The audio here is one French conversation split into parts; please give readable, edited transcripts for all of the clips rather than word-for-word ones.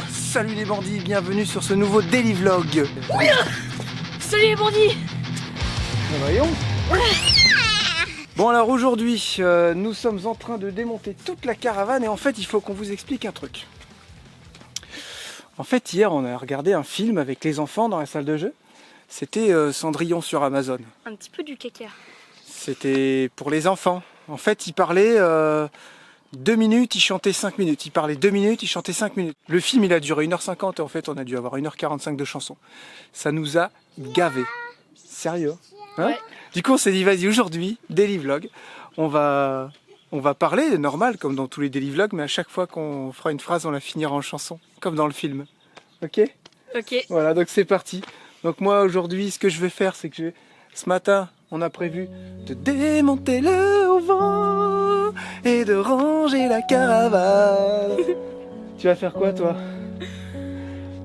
Salut les bandits, bienvenue sur ce nouveau daily vlog. Salut les bandits. Voyons. Bon alors aujourd'hui, nous sommes en train de démonter toute la caravane et en fait il faut qu'on vous explique un truc. En fait hier on a regardé un film avec les enfants dans la salle de jeu. C'était Cendrillon sur Amazon. Un petit peu du caca. C'était pour les enfants. En fait il parlait 2 minutes, il chantait 5 minutes. Il parlait 2 minutes, il chantait 5 minutes. Le film il a duré 1h50 et en fait on a dû avoir 1h45 de chansons. Ça nous a gavés. Sérieux hein? Ouais. Du coup on s'est dit vas-y aujourd'hui, daily vlog, on va parler normal comme dans tous les daily vlogs, mais à chaque fois qu'on fera une phrase on la finira en chanson, comme dans le film. Ok? Ok. Voilà, donc c'est parti. Donc moi aujourd'hui ce que je vais faire c'est que ce matin on a prévu de démonter le auvent et de ranger la caravane. Tu vas faire quoi toi?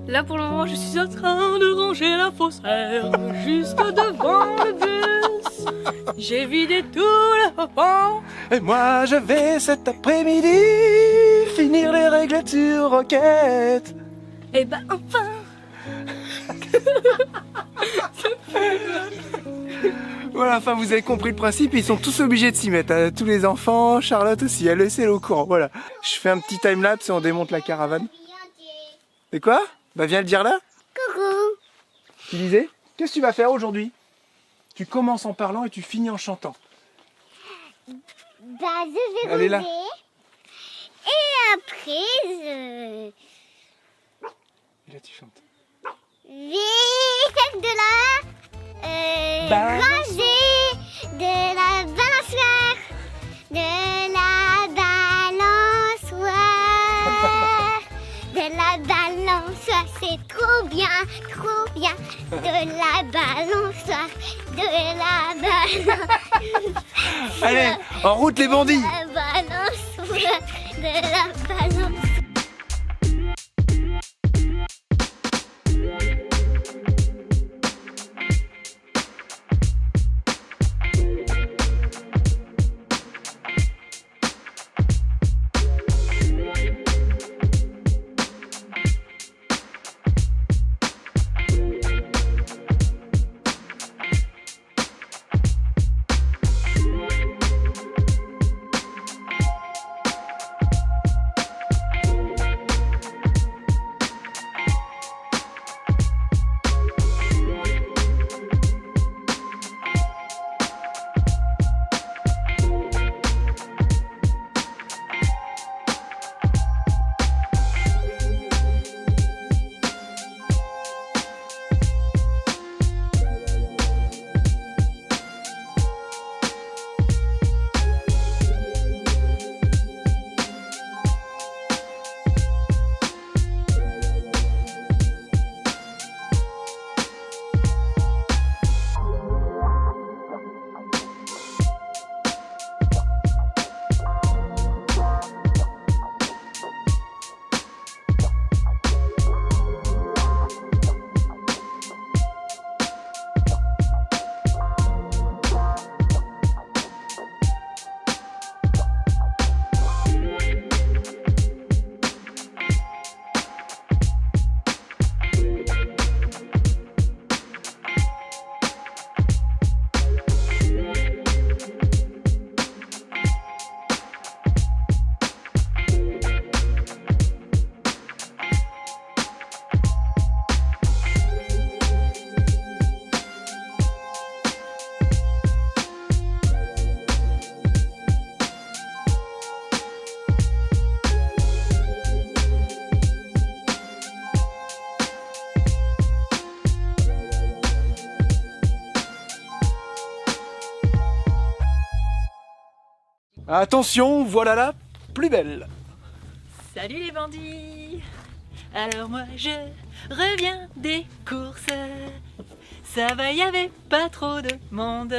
Là pour le moment je suis en train de ranger la fossère juste devant le bus. J'ai vidé tout le hoppan. Et moi je vais cet après-midi finir les réglettes sur Rocket. Et bah enfin. Voilà, enfin vous avez compris le principe, ils sont tous obligés de s'y mettre, hein. Tous les enfants, Charlotte aussi, elle est au courant, voilà. Je fais un petit timelapse et on démonte la caravane. Et quoi? Bah viens le dire là. Coucou. Tu disais? Qu'est-ce que tu vas faire aujourd'hui? Tu commences en parlant et tu finis en chantant. Bah je vais Allez là. ranger. Et après je Et là tu chantes. vais de la Balance. ranger de la balançoire. De la balançoire. De la balançoire, c'est trop bien, trop bien. De la balançoire, de la balançoire. Allez, en route les bandits! La balançoire, de la balançoire. Attention, voilà la plus belle. Salut les bandits. Alors moi je reviens des courses. Ça va, y avait pas trop de monde.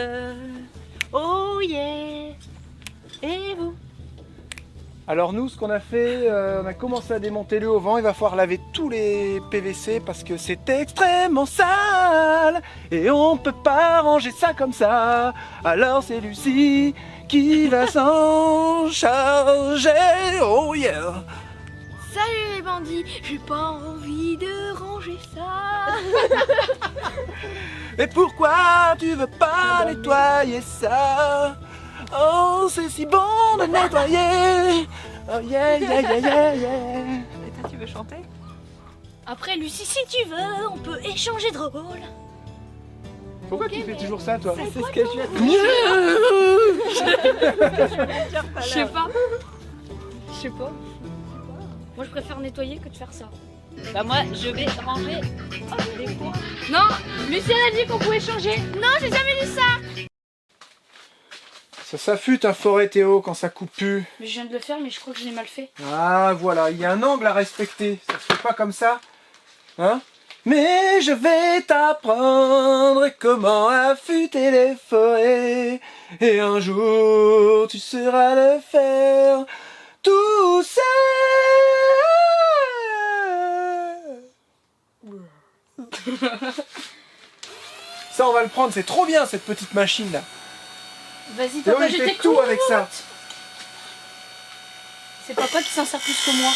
Oh yeah. Et vous? Alors nous, ce qu'on a fait, on a commencé à démonter le auvent. Il va falloir laver tous les PVC parce que c'est extrêmement sale et on peut pas ranger ça comme ça. Alors c'est Lucie qui va s'en charger. Oh yeah. Salut les bandits, j'ai pas envie de ranger ça. Et pourquoi tu veux pas nettoyer ça? Oh, c'est si bon de nettoyer. Oh yeah, yeah, yeah, yeah, yeah. Et toi, tu veux chanter? Après Lucie, si tu veux, on peut échanger de rôle. Pourquoi tu fais toujours ça, toi? C'est ce que je viens de Je sais pas. Je sais pas. Moi je préfère nettoyer que de faire ça. Bah moi, je vais ranger les cours. Non, Lucie elle a dit qu'on pouvait changer. Non, j'ai jamais dit ça. Ça s'affûte un forêt Théo quand ça coupe plus. Mais je viens de le faire, mais je crois que je l'ai mal fait. Ah voilà, il y a un angle à respecter. Ça se fait pas comme ça. Hein? Mais je vais t'apprendre comment affûter les forêts. Et un jour tu sauras le faire tout seul. Ça on va le prendre, c'est trop bien cette petite machine là. Vas-y Théo papa, il je fait t'écoute. tout avec ça. C'est papa qui s'en sert plus que moi.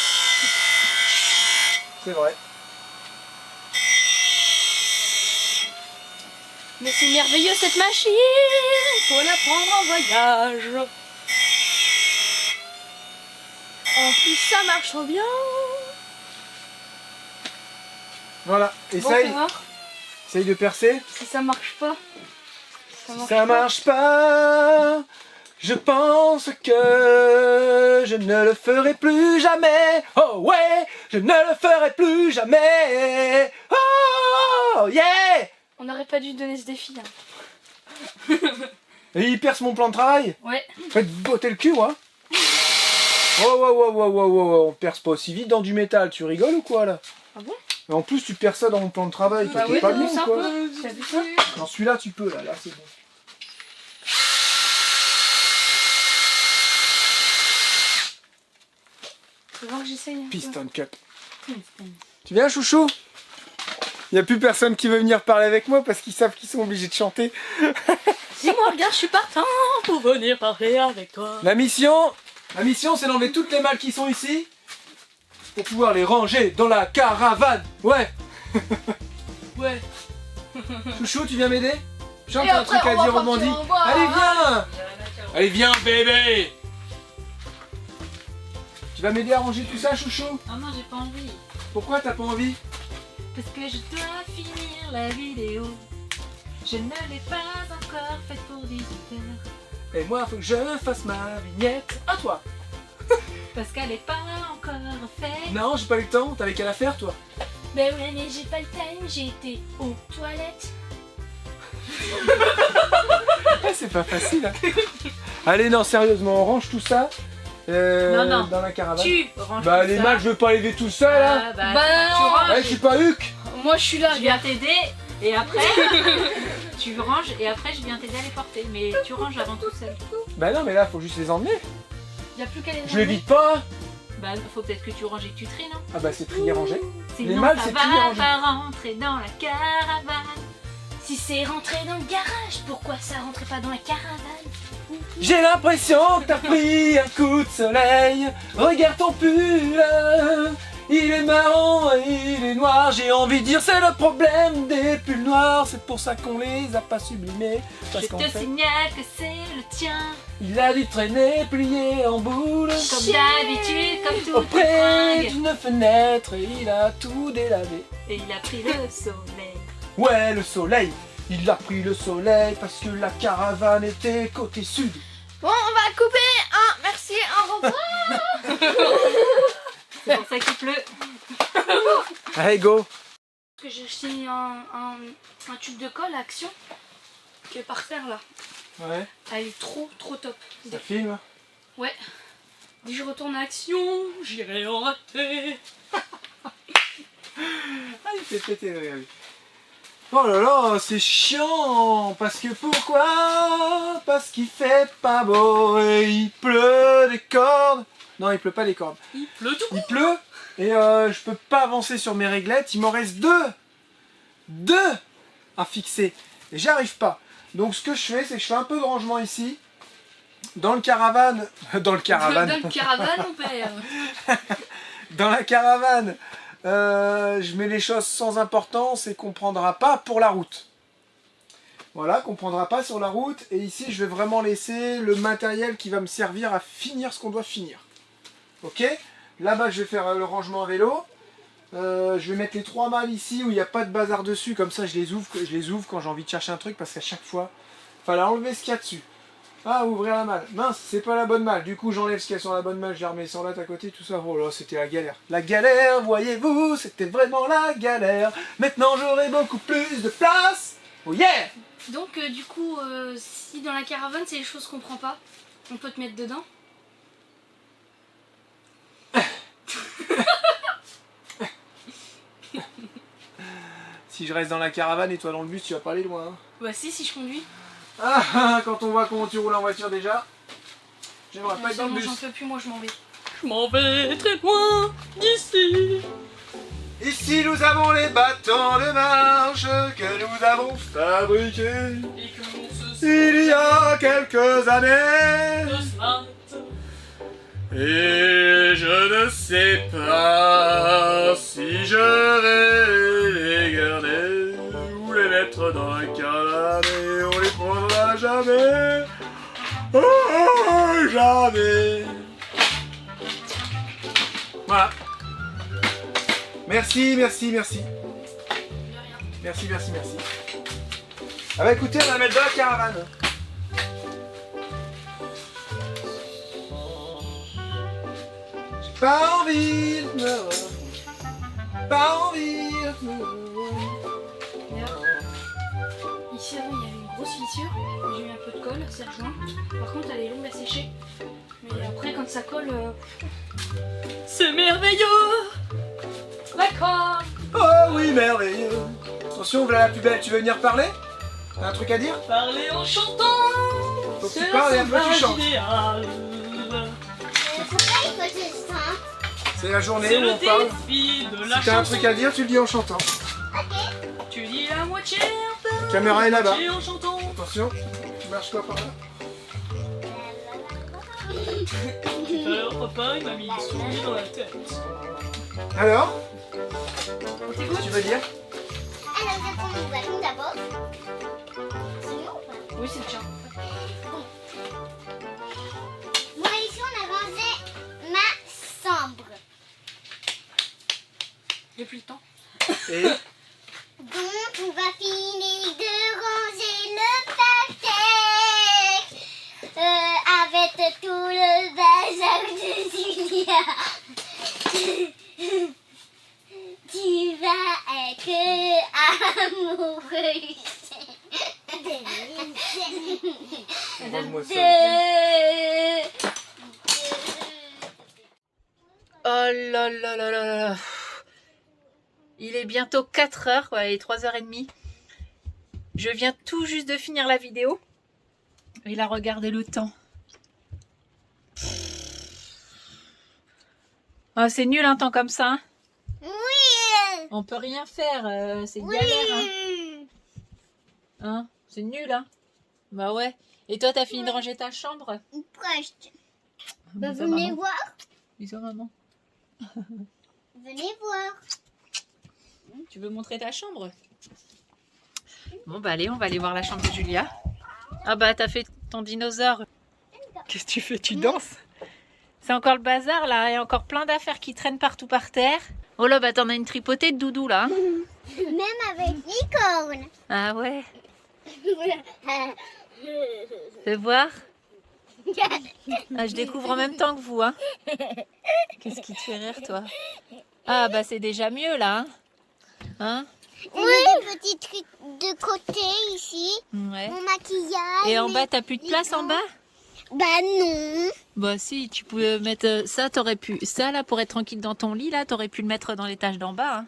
C'est vrai. Mais c'est merveilleux cette machine. Faut la prendre en voyage. En plus ça marche trop bien. Voilà, Bon, essaye, fais voir. essaye de percer. Si ça marche pas. Si ça marche pas, je pense que je ne le ferai plus jamais. Oh ouais, je ne le ferai plus jamais. Oh yeah. On n'aurait pas dû donner ce défi. Hein. Et il perce mon plan de travail. Ouais. Faites botter le cul, moi. Oh, on perce pas aussi vite dans du métal. Tu rigoles ou quoi là? Ah bon? Et en plus, tu perces ça dans mon plan de travail. Toi, Bah t'es ouais, pas t'as bien vu ou ça? quoi? T'as vu ça? Non, celui-là, tu peux là. Là, c'est bon. Faut voir que j'essaye. un peu. Piston Cup. Tu viens, chouchou? Il n'y a plus personne qui veut venir parler avec moi parce qu'ils savent qu'ils sont obligés de chanter. Dis-moi, regarde, je suis partant pour venir parler avec toi. La mission, c'est d'enlever toutes les malles qui sont ici pour pouvoir les ranger dans la caravane. Ouais. Ouais. Chouchou, tu viens m'aider? Chante Et un après, truc à on va dire au partir bandit. en bas. Allez, viens. Allez, viens, bébé. Tu vas m'aider à ranger tout ça, chouchou? Ah non, j'ai pas envie. Pourquoi t'as pas envie? Parce que je dois finir la vidéo. Je ne l'ai pas encore faite pour 18 heures. Et moi, faut que je fasse ma vignette. À toi. Parce qu'elle est pas encore faite. Non, j'ai pas eu le temps. T'avais qu'à la faire, toi. Ben ouais, mais j'ai pas le time, j'ai été aux toilettes. C'est pas facile. Hein. Allez, non, sérieusement, on range tout ça Non. dans la caravane. Tu ranges Bah, tout les ça. malles, je veux pas les lever tout seul. Hein. Ah, bah, Bah, tu non. ranges. Ouais, je suis pas Huc. Moi je suis là, Je viens t'aider et après tu ranges et après je viens t'aider à les porter. Mais tu ranges avant tout seul. Bah non, mais là, faut juste les emmener. Y'a plus qu'à les Je les vide pas. Bah faut peut-être que tu ranges et que tu tries, non? Ah bah, c'est trié rangé. Sinon malles, ça c'est va plié, rangé. pas rentrer dans la caravane. Si c'est rentré dans le garage, pourquoi ça rentrait pas dans la caravane? J'ai l'impression que t'as pris un coup de soleil. Regarde ton pull. Il est marron et il est noir. J'ai envie de dire c'est le problème des pulls noirs. C'est pour ça qu'on les a pas sublimés. Parce Je qu'en te fait, signale que c'est le tien. il a dû traîner plié en boule. Comme d'habitude, comme tout Auprès fringue. d'une fenêtre et il a tout délavé. Et il a pris le soleil. Ouais, le soleil. Il a pris le soleil parce que la caravane était côté sud. Bon, on va couper. Hein, merci, au revoir. C'est pour ça qu'il pleut. Allez, go. Parce que j'ai acheté un tube de colle à Action qui est par terre là. Ouais, Elle est trop top. ça filme. Ouais. Dès que je retourne à Action, j'irai en rater. Ah, il fait péter, regardez. Oh là là, c'est chiant. Parce que pourquoi? Parce qu'il fait pas beau et il pleut des cordes. Non, il pleut pas des cordes. Il pleut tout. Il pleut et je peux pas avancer sur mes réglettes. Il m'en reste deux à fixer et j'y arrive pas. Donc ce que je fais, c'est que je fais un peu de rangement ici dans le caravane. Dans le caravane. Dans le caravane, mon père. Dans la caravane, je mets les choses sans importance et qu'on ne prendra pas pour la route. Voilà, qu'on ne prendra pas sur la route. Et ici, je vais vraiment laisser le matériel qui va me servir à finir ce qu'on doit finir. Ok? Là-bas, je vais faire le rangement à vélo. Je vais mettre les 3 malles ici où il n'y a pas de bazar dessus. Comme ça, je les ouvre quand j'ai envie de chercher un truc. Parce qu'à chaque fois, il fallait enlever ce qu'il y a dessus. Ah, ouvrir la malle. Mince, c'est pas la bonne malle. Du coup, j'enlève ce qu'il y a sur la bonne malle. Je les remets sur l'autre à côté. Tout ça. Oh là, c'était la galère. La galère, voyez-vous, c'était vraiment la galère. Maintenant, j'aurai beaucoup plus de place. Oh yeah! Donc du coup, si dans la caravane c'est les choses qu'on prend pas, on peut te mettre dedans. Si je reste dans la caravane et toi dans le bus, tu vas pas aller loin. Hein. Bah si je conduis. Ah, quand on voit comment tu roules en voiture déjà, j'aimerais pas être dans le bus. J'en peux plus, moi je m'en vais. Je m'en vais très loin d'ici. Ici nous avons les bâtons de marche que nous avons fabriqués Et que l'on se il y a quelques années. de cela. Et je ne sais pas si je vais les garder ou les mettre dans la caravane et on les prendra jamais. Oh, jamais. Voilà. Merci. Merci. Ah bah écoutez, on va la mettre dans la caravane. J'ai pas envie de me voir. Pas envie de me voir. Ici avant il y avait une grosse fissure, j'ai mis un peu de colle, c'est rejoint. Par contre elle est longue à sécher. Mais après quand ça colle, c'est merveilleux. D'accord. Oh oui, merveilleux. Attention, voilà la plus belle, tu veux venir parler? T'as un truc à dire? Parler en chantant. Faut que tu parles et un peu tu chantes. Pourquoi il faut que je chante? C'est la journée C'est où le on parle. défi de la Si t'as un truc à dire, tu le dis en chantant. Tu dis la moitié en peu. La caméra est là-bas. La moitié en chantant. Attention, tu marches quoi par là? Papa il m'a mis une souris dans la tête. Alors? On Qu'est-ce t'écoute? que tu veux dire? Alors, je prends mon ballon d'abord. Sinon, ou pas? Oui c'est le tien. Moi, ici, on a rangé ma chambre. Depuis le temps. Et? Donc, on va finir de ranger le paquet avec tout le bazar de Julia. Tu vas être amoureuse. Rends-moi ça. Oh là là là là là. Il est bientôt 4h, ouais, il est 3h30. Je viens tout juste de finir la vidéo. Et là, regardez le temps. Oh, c'est nul un temps comme ça. Hein. Oui. On peut rien faire, c'est galère. Hein. Hein, c'est nul, hein. Bah ouais. Et toi, t'as fini de ranger ta chambre? Proche. Bisous, Venez maman. voir. Bisous, maman. Venez voir. Tu veux montrer ta chambre? Bon bah allez, on va aller voir la chambre de Julia. Ah bah t'as fait ton dinosaure. Qu'est-ce que tu fais? Tu danses? C'est encore le bazar là, il y a encore plein d'affaires qui traînent partout par terre. Oh là bah t'en as une tripotée de doudou là. Hein. Même avec licorne. Ah ouais. Fais voir. Ah, je découvre en même temps que vous. Hein. Qu'est-ce qui te fait rire toi? Ah bah c'est déjà mieux là. Hein, hein? Oui. Des petits trucs de côté ici. Ouais. Mon maquillage. Et en bas t'as plus de place en bas? Bah non. Bah si, tu pouvais mettre ça, t'aurais pu. Ça là pour être tranquille dans ton lit là, t'aurais pu le mettre dans l'étage d'en bas. Hein.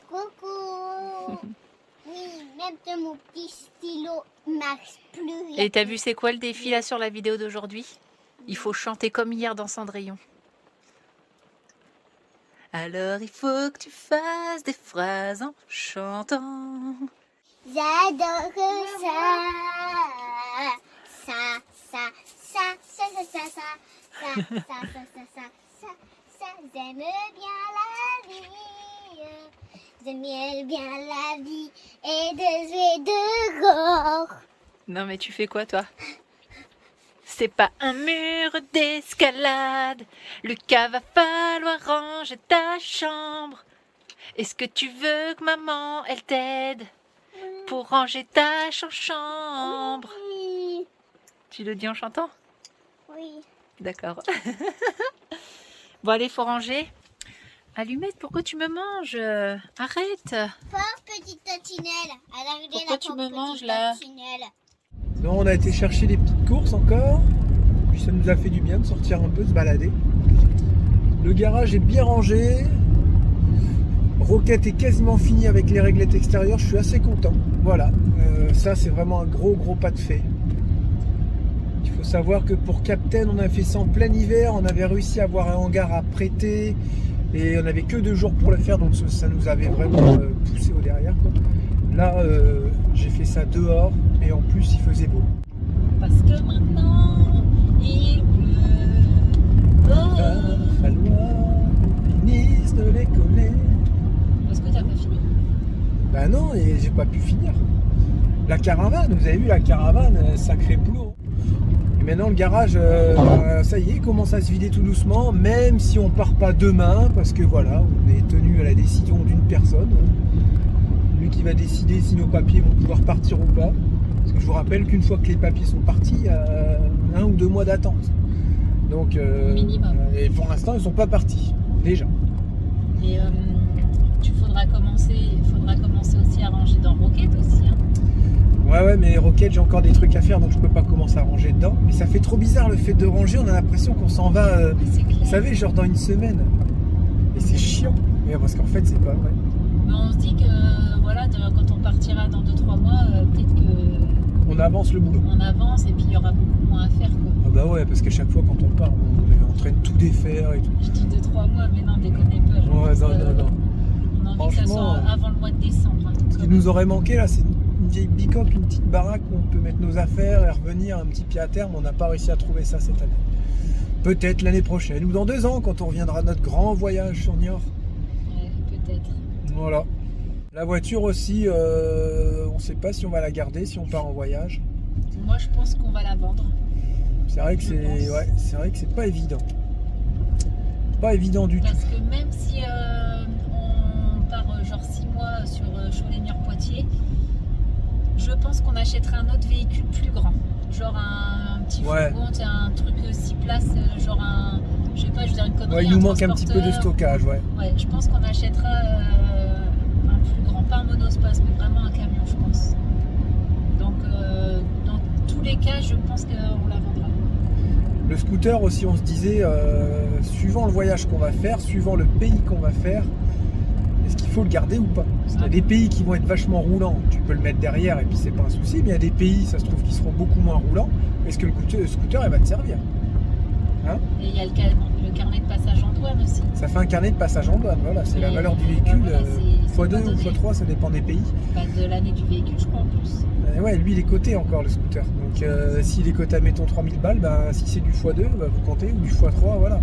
Coucou. Oui, même mon petit stylo marche plus. Et t'as vu c'est quoi le défi là sur la vidéo d'aujourd'hui? Il faut chanter comme hier dans Cendrillon. Alors il faut que tu fasses des phrases en chantant. J'adore ça. Ça. j'aime bien la vie. J'aime bien la vie et de jouer dehors. Non mais tu fais quoi toi? C'est pas un mur d'escalade. Lucas, va falloir ranger ta chambre. Est-ce que tu veux que maman elle t'aide pour ranger ta chambre? Oui. Tu le dis en chantant? Oui. D'accord. Bon allez, faut ranger. Allumette, pourquoi tu me manges? Arrête. Pauvre petite tantinelle. Pourquoi tu me manges, là? Non, on a été chercher des petites courses encore. Puis ça nous a fait du bien de sortir un peu, de se balader. Le garage est bien rangé. Roquette est quasiment finie avec les réglettes extérieures. Je suis assez content. Voilà. Ça, c'est vraiment un gros pas de fait. Il faut savoir que pour Captain, on a fait ça en plein hiver. On avait réussi à avoir un hangar à prêter. Et on n'avait que 2 jours pour le faire. Donc ça nous avait vraiment poussé au derrière, quoi. Là, j'ai fait ça dehors. Et en plus, il faisait beau. Parce que maintenant, il pleut. Il va falloir qu'on finisse de les coller. Parce que t'as pas fini. Ben non, et j'ai pas pu finir. La caravane, vous avez vu la caravane, sacré boulot. Et maintenant le garage, ça y est, commence à se vider tout doucement, même si on part pas demain, parce que voilà, on est tenu à la décision d'une personne. Lui qui va décider si nos papiers vont pouvoir partir ou pas. Parce que je vous rappelle qu'une fois que les papiers sont partis, il y a 1 ou 2 mois d'attente. Donc, minimum. Et pour l'instant, ils sont pas partis, déjà. Et il faudra commencer aussi à ranger dans Roquette aussi. Hein. Ouais, mais Roquette, j'ai encore des trucs à faire, donc je peux pas commencer à ranger dedans. Mais ça fait trop bizarre le fait de ranger, on a l'impression qu'on s'en va, vous savez, genre dans une semaine. Et c'est chiant. Mais parce qu'en fait, c'est pas vrai. Mais on se dit que voilà, quand on partira dans 2-3 mois, peut-être que On avance le boulot. on avance et puis il y aura beaucoup moins à faire, quoi. Ah bah ouais, parce qu'à chaque fois quand on part, on est en train de tout défaire et tout. Je dis 2-3 mois, mais non, déconnez pas. Je Ouais, pense, non. On a envie que ça Franchement, soit avant le mois de décembre. Hein, Ce qui nous aurait manqué là, c'est une vieille bicoque, une petite baraque où on peut mettre nos affaires et revenir un petit pied à terre, mais on n'a pas réussi à trouver ça cette année. Peut-être l'année prochaine ou dans 2 ans quand on reviendra de notre grand voyage sur Niort. Ouais, peut-être. Voilà. La voiture aussi, on ne sait pas si on va la garder, si on part en voyage. Moi, je pense qu'on va la vendre. C'est vrai que Je c'est pense. ouais, c'est vrai que c'est pas évident. Pas évident du tout. Parce que même si on part genre 6 mois sur Cholet-Niort-Poitiers, je pense qu'on achètera un autre véhicule plus grand. Genre un petit Ouais. fourgon, un truc 6 places, genre un... Je sais pas, je veux dire une connerie. Ouais, il nous manque un petit peu de transporteur. stockage, ouais. Ouais, je pense qu'on achètera un plus grand, pas un monospace, mais vraiment un camion, je pense. Donc, dans tous les cas, je pense qu'on la vendra. Le scooter aussi, on se disait, suivant le voyage qu'on va faire, suivant le pays qu'on va faire, est-ce qu'il faut le garder ou pas? Parce qu'il y a des pays qui vont être vachement roulants, tu peux le mettre derrière et puis c'est pas un souci, mais il y a des pays, ça se trouve, qui seront beaucoup moins roulants. Est-ce que le scooter, il va te servir? Hein? Et il y a le carnet de passage en douane aussi. Ça fait un carnet de passage en douane, voilà, c'est la Et, valeur du bah véhicule, voilà, c'est x2 pas ou donné. x3, ça dépend des pays. Bah, de l'année du véhicule, je crois, en plus. Ouais, lui il est coté encore le scooter. Donc s'il est coté à mettons 3000 balles, ben, si c'est du x2, bah, vous comptez, ou du x3, voilà.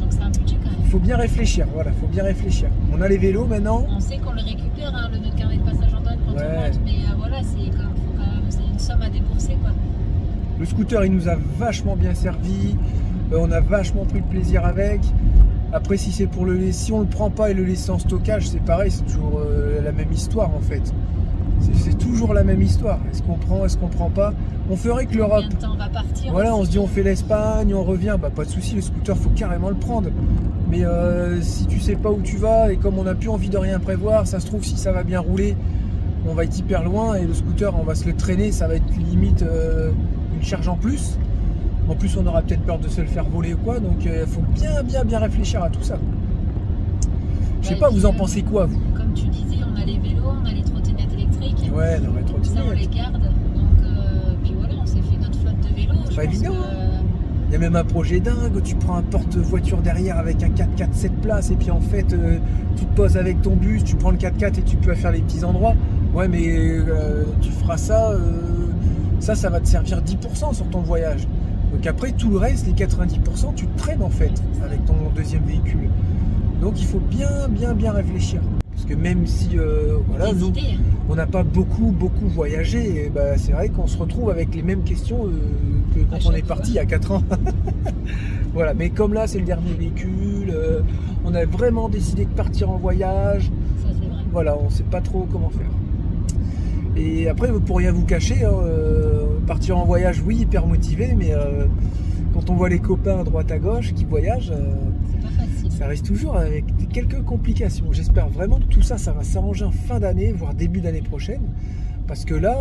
Donc c'est un budget quand même. Il faut bien réfléchir, voilà, faut bien réfléchir. On a les vélos maintenant. On sait qu'on le récupère, hein, notre carnet de passage en douane quand Ouais. on monte, mais voilà, c'est une somme à débourser, quoi. Le scooter il nous a vachement bien servi, on a vachement pris de plaisir avec. Après si on le prend pas et le laisser en stockage, c'est pareil, c'est toujours la même histoire en fait. C'est toujours la même histoire. Est-ce qu'on prend, est-ce qu'on prend pas? On ferait que l'Europe. Combien de temps on va partir Voilà, aussi. on se dit on fait l'Espagne, on revient, bah pas de souci, le scooter faut carrément le prendre. Mais si tu sais pas où tu vas et comme on n'a plus envie de rien prévoir, ça se trouve si ça va bien rouler, on va être hyper loin et le scooter on va se le traîner, ça va être limite une charge en plus. En plus on aura peut-être peur de se le faire voler ou quoi, donc il faut bien réfléchir à tout ça. Je sais Ouais, pas, puis, vous en pensez quoi vous? Comme tu disais, on a les vélos, on a les trottinettes électriques. Ouais, non mais Ça, on les trottinette. garde. Donc, puis voilà, on s'est fait notre flotte de vélos. C'est Je pas pense évident, que- Il y a même un projet dingue, tu prends un porte-voiture derrière avec un 4x4 7 places et puis en fait tu te poses avec ton bus, tu prends le 4x4 et tu peux faire les petits endroits. Ouais mais tu feras ça, ça va te servir 10% sur ton voyage. Donc après, tout le reste, les 90%, tu te traînes en fait avec ton deuxième véhicule. Donc il faut bien réfléchir. Parce que même si voilà, nous, on n'a pas beaucoup voyagé, et bah, c'est vrai qu'on se retrouve avec les mêmes questions que quand on est parti il y a 4 ans. Voilà, mais comme là c'est le dernier véhicule, on a vraiment décidé de partir en voyage. Ça, c'est vrai. Voilà, on ne sait pas trop comment faire. Et après, pour rien vous cacher, partir en voyage, oui, hyper motivé, mais quand on voit les copains à droite à gauche qui voyagent, C'est pas facile. ça reste toujours avec quelques complications. J'espère vraiment que tout ça, ça va s'arranger en fin d'année, voire début d'année prochaine. Parce que là,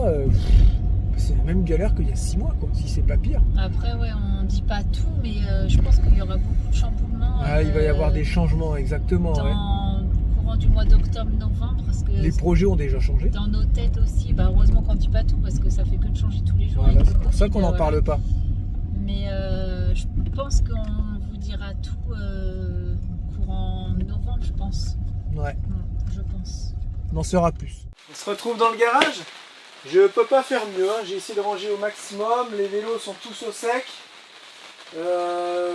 c'est la même galère qu'il y a 6 mois, quoi, si c'est pas pire. Après, ouais, on dit pas tout, mais je pense qu'il y aura beaucoup de chamboulements. Ah, il va y avoir des changements, exactement. Dans Ouais. le courant du mois d'octobre-novembre, parce que Les projets ont déjà changé. dans nos têtes aussi, bah, heureusement qu'on dit pas tout, parce que ça fait que de changer tous les jours. Voilà, avec le c'est pour ça Covid, qu'on n'en voilà. parle pas. Mais je pense qu'on vous dira tout courant novembre, je pense. Ouais, Je pense. on en saura plus. On se retrouve dans le garage. Je peux pas faire mieux, hein. J'ai essayé de ranger au maximum. Les vélos sont tous au sec.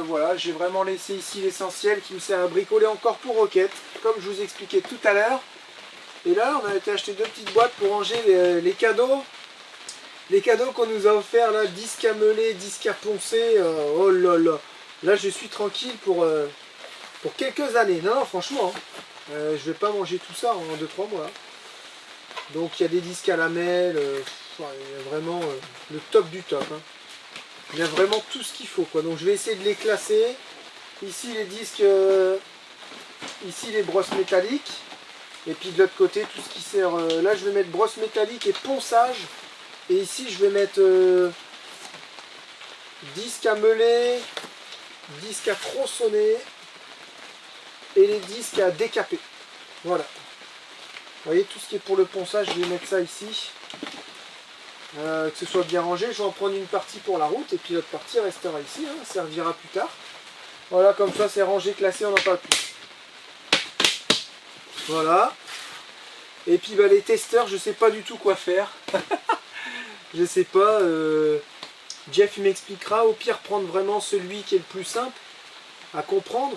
Voilà, j'ai vraiment laissé ici l'essentiel qui me sert à bricoler encore pour Roquette, comme je vous expliquais tout à l'heure. Et là, on a été acheter 2 petites boîtes pour ranger les cadeaux. Les cadeaux qu'on nous a offerts, là, disques à meuler, disques à poncer. Oh là là. Là, je suis tranquille pour quelques années. Non, franchement, hein. Je vais pas manger tout ça en 2-3 mois. Donc, il y a des disques à lamelles. Il y a vraiment le top du top. Hein. Il y a vraiment tout ce qu'il faut, quoi. Donc je vais essayer de les classer. Ici les disques, ici les brosses métalliques. Et puis de l'autre côté tout ce qui sert. Là je vais mettre brosse métallique et ponçage. Et ici je vais mettre disques à meuler, disques à tronçonner et les disques à décaper. Voilà. Vous voyez tout ce qui est pour le ponçage, je vais mettre ça ici. Que ce soit bien rangé, je vais en prendre une partie pour la route et puis l'autre partie restera ici, hein, servira plus tard. Voilà, comme ça c'est rangé, classé, on n'en parle plus. Voilà. Et puis bah, les testeurs, je sais pas du tout quoi faire. Je sais pas. Jeff il m'expliquera, au pire prendre vraiment celui qui est le plus simple à comprendre.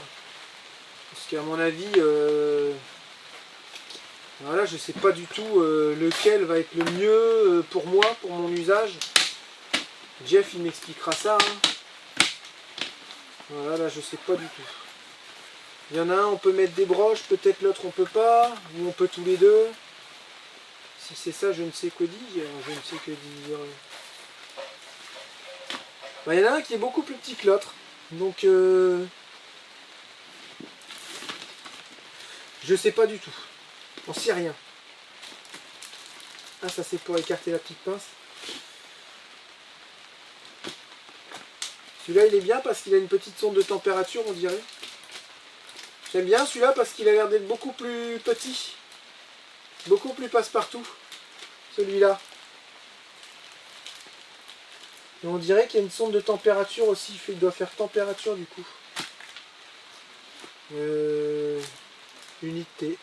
Parce qu'à mon avis... Voilà, je sais pas du tout lequel va être le mieux pour moi, pour mon usage. Jeff il m'expliquera ça. Hein. Voilà, là je sais pas du tout. Il y en a un, on peut mettre des broches, peut-être l'autre on peut pas, ou on peut tous les deux. Si c'est ça, je ne sais que dire. Je ne sais que dire. Bah, il y en a un qui est beaucoup plus petit que l'autre. Donc je sais pas du tout. On sait rien. Ah, ça c'est pour écarter la petite pince. Celui-là il est bien parce qu'il a une petite sonde de température, on dirait. J'aime bien celui-là parce qu'il a l'air d'être beaucoup plus petit. Beaucoup plus passe-partout. Celui-là. Et on dirait qu'il y a une sonde de température aussi. Il doit faire température du coup. Unité.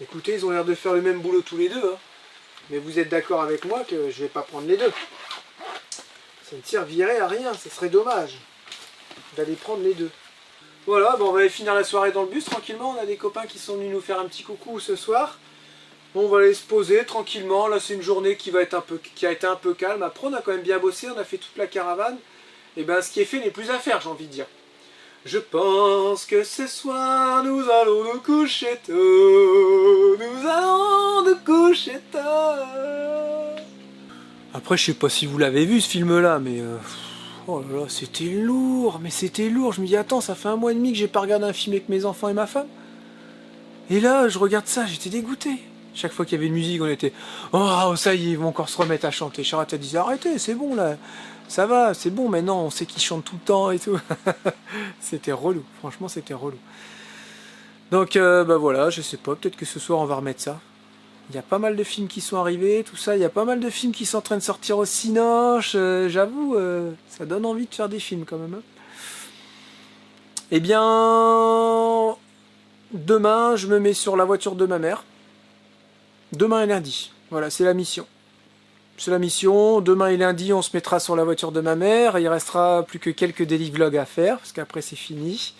Écoutez, ils ont l'air de faire le même boulot tous les deux. Hein. Mais vous êtes d'accord avec moi que je vais pas prendre les deux. Ça ne servirait à rien, ce serait dommage d'aller prendre les deux. Voilà, bon, on va aller finir la soirée dans le bus tranquillement. On a des copains qui sont venus nous faire un petit coucou ce soir. Bon, on va aller se poser tranquillement. Là, c'est une journée qui a été un peu calme. Après, on a quand même bien bossé, on a fait toute la caravane. Et ben, ce qui est fait n'est plus à faire, j'ai envie de dire. Je pense que ce soir nous allons nous coucher tôt. Nous allons nous coucher tôt. Après, je sais pas si vous l'avez vu ce film-là, mais oh là là, c'était lourd. Mais c'était lourd. Je me dis attends, ça fait 1 mois et demi que j'ai pas regardé un film avec mes enfants et ma femme. Et là, je regarde ça, j'étais dégoûté. Chaque fois qu'il y avait une musique, on était oh ça y est, ils vont encore se remettre à chanter. Charlotte a dit arrêtez, c'est bon là. Ça va, c'est bon, maintenant on sait qu'ils chantent tout le temps et tout. C'était relou, franchement c'était relou. Donc bah voilà, je sais pas, peut-être que ce soir on va remettre ça. Il y a pas mal de films qui sont arrivés, tout ça, il y a pas mal de films qui sont en train de sortir au cinoche, j'avoue, ça donne envie de faire des films quand même. Hein. Eh bien, demain je me mets sur la voiture de ma mère. Demain et lundi, voilà, c'est la mission. c'est la mission. Demain et lundi, on se mettra sur la voiture de ma mère. Il restera plus que quelques daily vlogs à faire, parce qu'après c'est fini.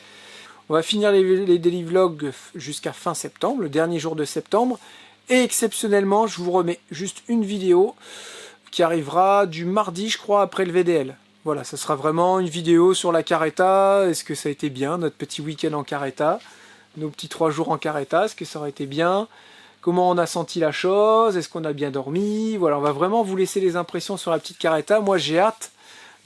On va finir les daily vlogs jusqu'à fin septembre, le dernier jour de septembre. Et exceptionnellement, je vous remets juste une vidéo qui arrivera du mardi, je crois, après le VDL. Voilà, ça sera vraiment une vidéo sur la Carreta. Est-ce que ça a été bien, notre petit week-end en Carreta? Nos petits 3 jours en Carreta, est-ce que ça aurait été bien? Comment on a senti la chose? Est-ce qu'on a bien dormi? Voilà, on va vraiment vous laisser les impressions sur la petite Carreta. Moi, j'ai hâte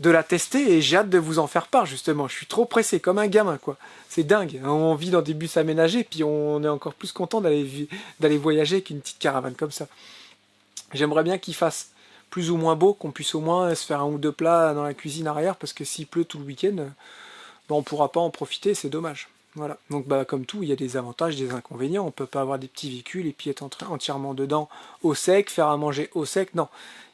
de la tester et j'ai hâte de vous en faire part, justement. Je suis trop pressé, comme un gamin, quoi. C'est dingue. On vit dans des bus aménagés, puis on est encore plus content d'aller voyager qu'une petite caravane comme ça. J'aimerais bien qu'il fasse plus ou moins beau, qu'on puisse au moins se faire 1 ou 2 plats dans la cuisine arrière, parce que s'il pleut tout le week-end, on ne pourra pas en profiter, c'est dommage. Voilà. Donc comme tout, il y a des avantages, des inconvénients. On ne peut pas avoir des petits véhicules et puis être entièrement dedans au sec, faire à manger au sec, non.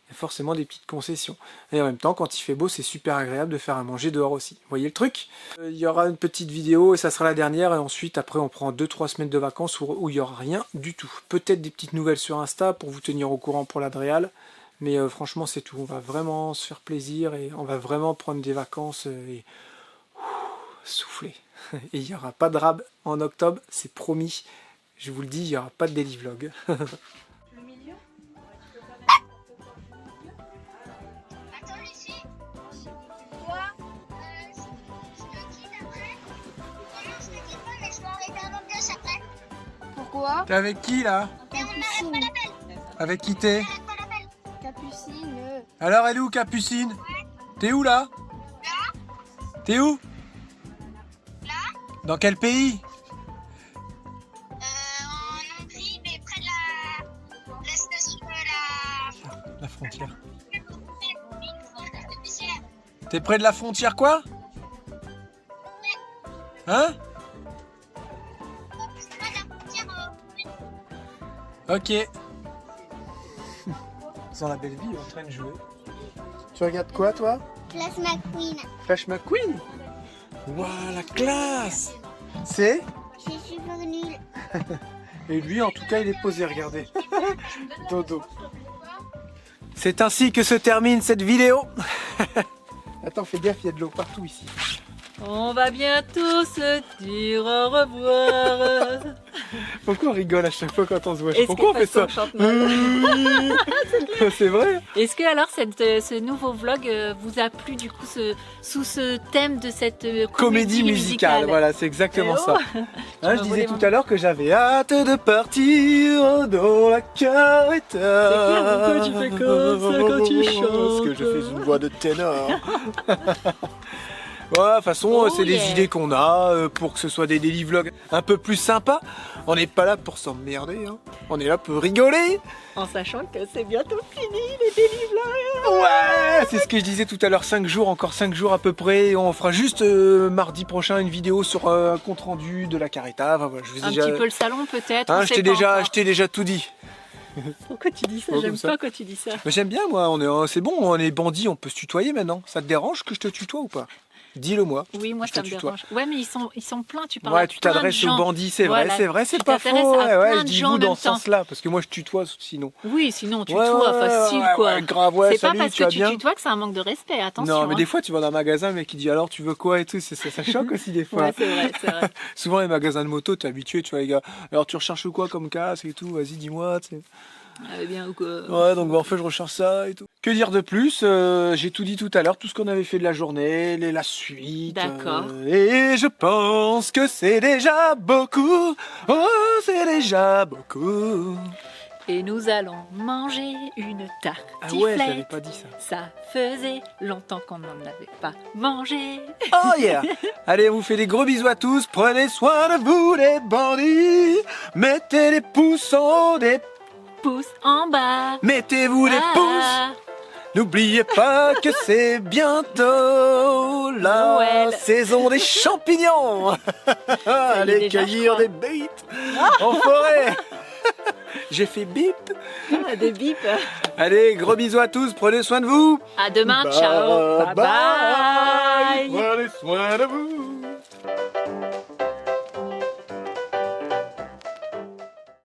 Il y a forcément des petites concessions. Et en même temps, quand il fait beau, c'est super agréable de faire à manger dehors aussi. Vous voyez le truc? Il y aura une petite vidéo et ça sera la dernière. Et ensuite, après, on prend 2-3 semaines de vacances où il n'y aura rien du tout. Peut-être des petites nouvelles sur Insta pour vous tenir au courant pour l'Adréal. Mais franchement, c'est tout. On va vraiment se faire plaisir et on va vraiment prendre des vacances et souffler. Et il n'y aura pas de rab en octobre, c'est promis. Je vous le dis, il n'y aura pas de daily vlog. Attends, Lucie. Quoi je te quitte après. Non, je te quitte pas, mais je vais arrêter avant de gauche après. Pourquoi? T'es avec qui là? Mais on n'arrête pas l'appel. Avec qui t'es? On n'arrête pas l'appel. Capucine. Alors elle est où Capucine? T'es où là? T'es où? Dans quel pays? En Hongrie, mais près de la station de La frontière. la... T'es près de la frontière quoi? Hein? C'est près de la frontière. Ok. Dans la belle vie, en train de jouer. Tu regardes quoi toi? Place McQueen. Flash McQueen? Waouh, la classe! C'est? C'est super nul. Et lui, en tout cas, il est posé, regardez. Dodo. C'est ainsi que se termine cette vidéo. Attends, fais gaffe, il y a de l'eau partout ici. On va bientôt se dire au revoir. Pourquoi on rigole à chaque fois quand on se voit? Est-ce Pourquoi on que fait ça? parce qu'on chante mal? C'est vrai? Est-ce que alors ce nouveau vlog vous a plu du coup sous ce thème de cette Comédie musicale, voilà, c'est exactement ça. Hein, je m'as disais volé tout mon- à l'heure que j'avais hâte de partir dans la Carreta. pourquoi tu fais comme ça quand tu chantes? Parce que je fais une voix de ténor. Ouais, de toute façon, Oh c'est yeah. des idées qu'on a pour que ce soit des daily vlogs un peu plus sympas. On n'est pas là pour s'emmerder, hein. On est là pour rigoler. En sachant que c'est bientôt fini les délivres. Ouais, c'est ce que je disais tout à l'heure, 5 jours, encore 5 jours à peu près. On fera juste mardi prochain une vidéo sur un compte rendu de la Carreta. Enfin, voilà, je vous ai Un déjà... petit peu le salon peut-être. Hein, on je sait t'ai pas déjà, encore. déjà tout dit. Pourquoi tu dis ça? Oh, J'aime comme ça. pas quand tu dis ça. Mais j'aime bien moi, c'est bon, on est bandits, on peut se tutoyer maintenant. Ça te dérange que je te tutoie ou pas? Dis-le moi. Oui, moi Je ça te me tutoie. dérange. Ouais, mais ils sont pleins, tu parles à Ouais, tu plein de t'adresses aux gens. bandits, c'est Voilà. vrai, c'est Tu pas faux. t'adresses à Ouais, plein je de dis gens en vous dans même ce temps. sens-là, parce que moi je tutoie sinon. Oui, sinon tu Ouais, tutoies, ouais, facile ouais, quoi. ouais, grave, ouais, C'est pas salut, parce tu que vas tu bien? tutoies que c'est un manque de respect, attention. Non, mais hein. des fois tu vas dans un magasin, mais qui dit alors tu veux quoi et tout, ça choque aussi des fois. Ouais, c'est vrai, c'est vrai. Souvent les magasins de moto, t'es habitué, tu vois les gars. Alors tu recherches quoi comme casque et tout, vas-y dis-moi, tu sais. Ah, bien ou quoi? Ouais, donc en fait je recherche ça et tout. Que dire de plus? J'ai tout dit tout à l'heure, tout ce qu'on avait fait de la journée, la suite. D'accord. Et je pense que c'est déjà beaucoup. Oh, c'est déjà beaucoup. Et nous allons manger une tartiflette. Ah ouais, je l'avais pas dit ça. Ça faisait longtemps qu'on n'en avait pas mangé. Oh yeah. Allez, on vous fait des gros bisous à tous. Prenez soin de vous les bandits. Mettez les pouces en haut, des... Pouce en bas. mettez-vous les pouces. Ah, N'oubliez pas que c'est bientôt la Noël. saison des champignons. Allez déjà, je cueillir crois. des bites en forêt. J'ai fait bip. ah, des bips. Allez, gros bisous à tous, prenez soin de vous. À demain, ciao. Bye bye. Prenez soin de vous.